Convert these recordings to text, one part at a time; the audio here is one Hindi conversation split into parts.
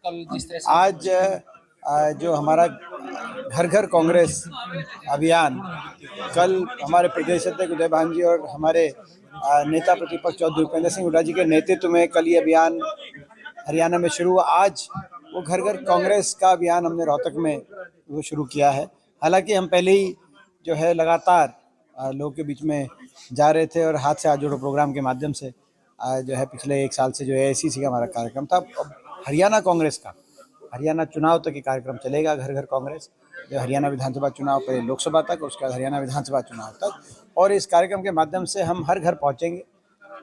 कल जिस तरह से आज जो हमारा घर घर कांग्रेस अभियान, कल हमारे प्रदेश अध्यक्ष उदय भान जी और हमारे नेता प्रतिपक्ष चौधरी उपेंद्र सिंह हुड्डा जी के नेतृत्व में कल ये अभियान हरियाणा में शुरू हुआ। आज वो घर घर कांग्रेस का अभियान हमने रोहतक में वो शुरू किया है। हालांकि हम पहले ही जो है लगातार लोगों के बीच में जा रहे थे और हाथ से हाथ जोड़ो प्रोग्राम के माध्यम से जो है पिछले एक साल से जो AICC का हमारा कार्यक्रम था। अब हरियाणा कांग्रेस का हरियाणा चुनाव तक ये कार्यक्रम चलेगा। घर घर कांग्रेस जो हरियाणा विधानसभा चुनाव पहले लोकसभा तक, उसके बाद हरियाणा विधानसभा चुनाव तक, और इस कार्यक्रम के माध्यम से हम हर घर पहुंचेंगे।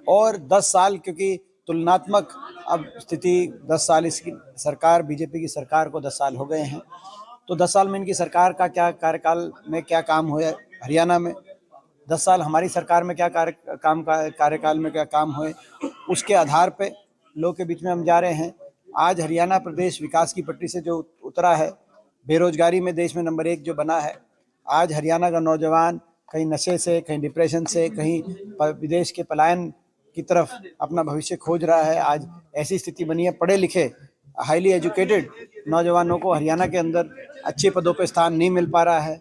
और 10 साल, क्योंकि तुलनात्मक अब स्थिति 10 साल इसकी सरकार बीजेपी की सरकार को 10 साल हो गए हैं, तो 10 साल में इनकी सरकार का क्या कार्यकाल में क्या काम हुआ हरियाणा में, 10 साल हमारी सरकार में क्या कार्यकाल में क्या काम हुए, उसके आधार पे लोग के बीच में हम जा रहे हैं। आज हरियाणा प्रदेश विकास की पटरी से जो उतरा है, बेरोजगारी में देश में नंबर 1 जो बना है, आज हरियाणा का नौजवान कहीं नशे से, कहीं डिप्रेशन से, कहीं विदेश के पलायन की तरफ अपना भविष्य खोज रहा है। आज ऐसी स्थिति बनी है, पढ़े लिखे हाईली एजुकेटेड नौजवानों को हरियाणा के अंदर अच्छे पदों पर स्थान नहीं मिल पा रहा है।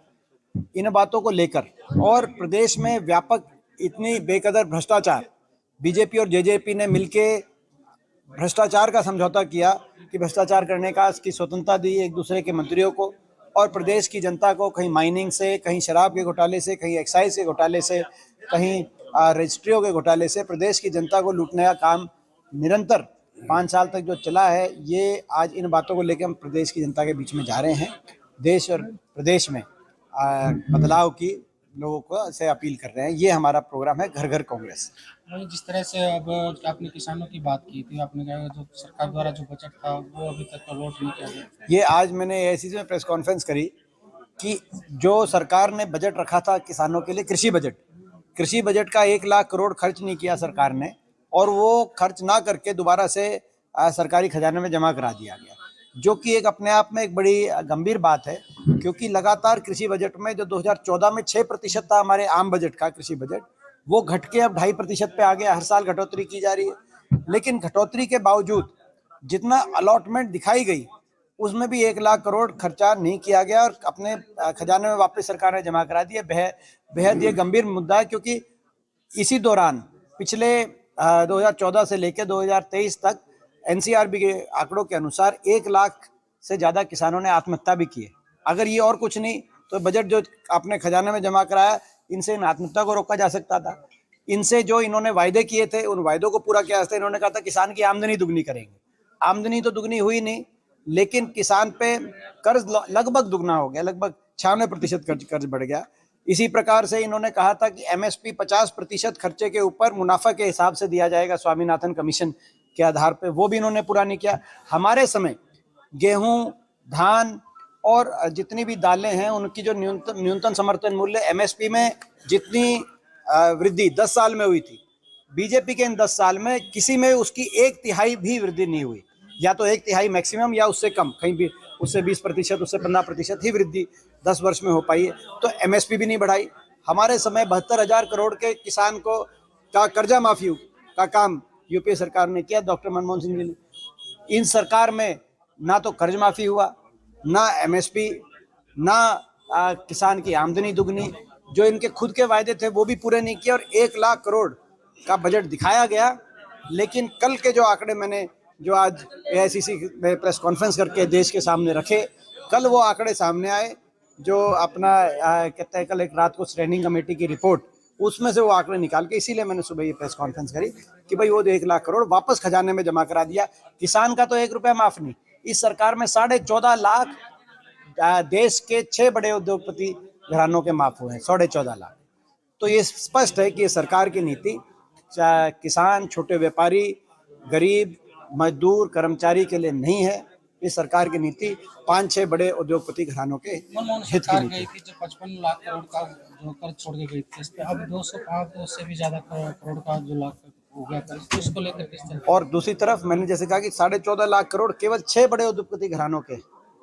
इन बातों को लेकर और प्रदेश में व्यापक इतनी बेकदर भ्रष्टाचार, बीजेपी और जेजेपी ने मिलके भ्रष्टाचार का समझौता किया कि भ्रष्टाचार करने का की स्वतंत्रता दी एक दूसरे के मंत्रियों को, और प्रदेश की जनता को कहीं माइनिंग से, कहीं शराब के घोटाले से, कहीं एक्साइज के घोटाले से, कहीं रजिस्ट्रियों के घोटाले से प्रदेश की जनता को लूटने का काम निरंतर 5 साल तक जो चला है, ये आज इन बातों को लेकर हम प्रदेश की जनता के बीच में जा रहे हैं। देश और प्रदेश में बदलाव की लोगों को से अपील कर रहे हैं। ये हमारा प्रोग्राम है घर घर कांग्रेस। जिस तरह से अब आपने किसानों की बात की थी, आपने कहा जो सरकार द्वारा जो बजट था वो अभी तक अलॉट नहीं किया गया। ये आज मैंने AICC में प्रेस कॉन्फ्रेंस करी कि जो सरकार ने बजट रखा था किसानों के लिए, कृषि बजट का 1 लाख करोड़ खर्च नहीं किया सरकार ने, और वो खर्च ना करके दोबारा से सरकारी खजाने में जमा करा दिया गया, जो कि एक अपने आप में एक बड़ी गंभीर बात है। क्योंकि लगातार कृषि बजट में जो 2014 में 6% था हमारे आम बजट का कृषि बजट, वो घट के अब 2.5% पे आ गया। हर साल घटोतरी की जा रही है, लेकिन घटोतरी के बावजूद जितना अलॉटमेंट दिखाई गई उसमें भी 1 लाख करोड़ खर्चा नहीं किया गया और अपने खजाने में वापस सरकार ने जमा करा दिया। बेहद ये गंभीर मुद्दा है, क्योंकि इसी दौरान पिछले 2014 से लेकर 2023 तक NCRB के आंकड़ों के अनुसार 1 लाख से ज़्यादा किसानों ने आत्महत्या भी की है। अगर ये और कुछ नहीं तो बजट जो आपने खजाने में जमा कराया, इनसे इन आत्महत्या को रोका जा सकता था। इनसे जो इन्होंने वायदे किए थे, उन वायदों को पूरा किया था। इन्होंने कहा था किसान की आमदनी दुगनी करेंगे, आमदनी तो दुगनी हुई नहीं, लेकिन किसान पे कर्ज लगभग दुगना हो गया, लगभग 96% कर्ज बढ़ गया। इसी प्रकार से इन्होंने कहा था कि MSP 50% खर्चे के ऊपर मुनाफा के हिसाब से दिया जाएगा स्वामीनाथन कमीशन के आधार पे, वो भी इन्होंने पूरा नहीं किया। हमारे समय गेहूं, धान और जितनी भी दालें हैं उनकी जो न्यूनतम समर्थन मूल्य MSP में जितनी वृद्धि 10 साल में हुई थी, बीजेपी के इन 10 साल में किसी में उसकी 1/3 भी वृद्धि नहीं हुई। या तो 1/3 मैक्सिमम या उससे कम, कहीं भी उससे 20%, उससे 15% ही वृद्धि 10 वर्ष में हो पाई है। तो MSP भी नहीं बढ़ाई। हमारे समय 72,000 करोड़ के किसान को का कर्जा माफी का काम UPA सरकार ने किया, डॉक्टर मनमोहन सिंह जी ने। इन सरकार में ना तो कर्ज माफी हुआ, ना MSP, ना किसान की आमदनी दुगनी, जो इनके खुद के वायदे थे वो भी पूरे नहीं किए, और 1 लाख करोड़ का बजट दिखाया गया। लेकिन कल के जो आंकड़े मैंने जो आज AICC में प्रेस कॉन्फ्रेंस करके देश के सामने रखे, कल वो आंकड़े सामने आए जो अपना कहते हैं, कल एक रात को स्टैंडिंग कमेटी की रिपोर्ट, उसमें से वो आंकड़े निकाल के, इसीलिए मैंने सुबह ये प्रेस कॉन्फ्रेंस करी कि भाई वो 1 लाख करोड़ वापस खजाने में जमा करा दिया। किसान का तो 1 रुपया माफ नहीं। इस सरकार में 14.5 लाख देश के 6 बड़े उद्योगपति घरानों के माफ हुए हैं, 14.5 लाख। तो ये स्पष्ट है कि ये सरकार की नीति किसान, छोटे व्यापारी, गरीब, मजदूर, कर्मचारी के लिए नहीं है। इस सरकार की नीति 5-6 बड़े उद्योगपति घरानों के हित की नीति। जो 55 लाख करोड़ का जो कर्ज छोड़ के गई थी, इस पे अब 205 से भी ज्यादा करोड़ का जो लाख हो गया कर्ज, उसको लेकर किस तरह। और दूसरी तरफ मैंने जैसे कहा कि 14.5 लाख करोड़ केवल 6 बड़े उद्योगपति घरानों के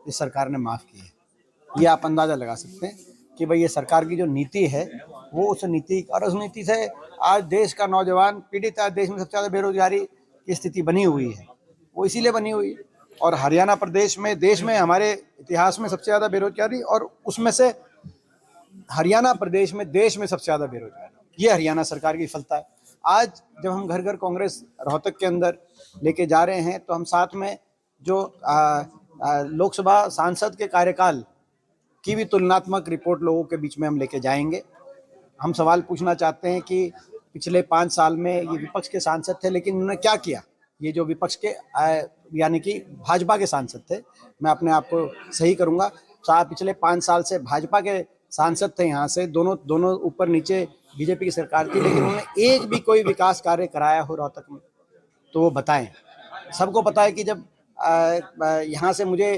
इस सरकार ने माफ किए। ये आप अंदाजा लगा सकते हैं कि भाई ये सरकार की जो नीति है वो उस नीति और उस नीति से आज देश का नौजवान पीड़ित है। देश में सबसे ज़्यादा बेरोजगारी की स्थिति बनी हुई है, वो इसीलिए बनी हुई है और हरियाणा प्रदेश में देश में हमारे इतिहास में सबसे ज़्यादा बेरोजगारी, और उसमें से हरियाणा प्रदेश में देश में सबसे ज़्यादा बेरोजगारी। ये हरियाणा सरकार की विफलता है। आज जब हम घर घर कांग्रेस रोहतक के अंदर लेके जा रहे हैं, तो हम साथ में जो लोकसभा सांसद के कार्यकाल की भी तुलनात्मक रिपोर्ट लोगों के बीच में हम लेके जाएंगे। हम सवाल पूछना चाहते हैं कि पिछले 5 साल में ये विपक्ष के सांसद थे, लेकिन उन्होंने क्या किया। ये जो विपक्ष के यानी कि भाजपा के सांसद थे, मैं अपने आप को सही करूंगा, पिछले 5 साल से भाजपा के सांसद थे, यहाँ से दोनों ऊपर नीचे बीजेपी की सरकार थी, लेकिन उन्होंने एक भी कोई विकास कार्य कराया हो रोहतक में तो वो बताएं। सबको पता है कि जब यहाँ से मुझे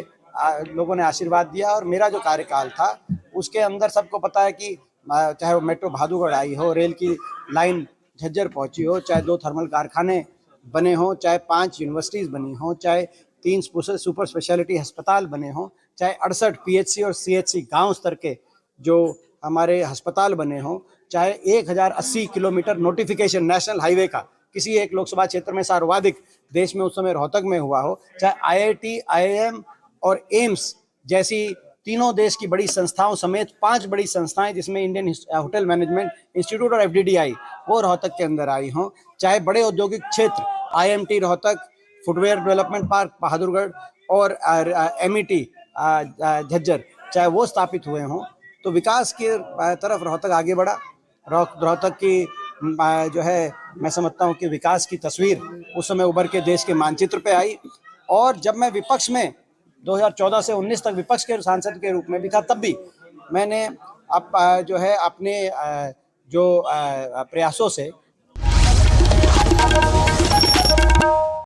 लोगों ने आशीर्वाद दिया और मेरा जो कार्यकाल था उसके अंदर सबको पता है कि चाहे वो मेट्रो भादुगढ़ आई हो, रेल की लाइन झज्जर पहुंची हो, चाहे 2 थर्मल कारखाने बने हों, चाहे 5 यूनिवर्सिटीज़ बनी हों, चाहे 3 सुपर स्पेशलिटी अस्पताल बने हों, चाहे 68 पीएचसी और सीएचसी गांव स्तर के जो हमारे अस्पताल बने हों, चाहे 1080 किलोमीटर नोटिफिकेशन नेशनल हाईवे का किसी एक लोकसभा क्षेत्र में सर्वाधिक देश में उस समय रोहतक में हुआ हो, चाहे आईआईटी, आईआईएम और एम्स जैसी तीनों देश की बड़ी संस्थाओं समेत 5 बड़ी संस्थाएं जिसमें इंडियन होटल मैनेजमेंट इंस्टीट्यूट और एफडीडीआई वो रोहतक के अंदर आई हों, चाहे बड़े औद्योगिक क्षेत्र IMT Rohtak, footwear development park Bahadurgarh और एमईटी झज्जर चाहे वो स्थापित हुए हों, तो विकास की तरफ रोहतक आगे बढ़ा। रोहतक की जो है मैं समझता हूँ कि विकास की तस्वीर उस समय उभर के देश के मानचित्र पे आई। और जब मैं विपक्ष में 2014 से 19 तक विपक्ष के सांसद के रूप में भी था, तब भी मैंने जो है अपने जो प्रयासों से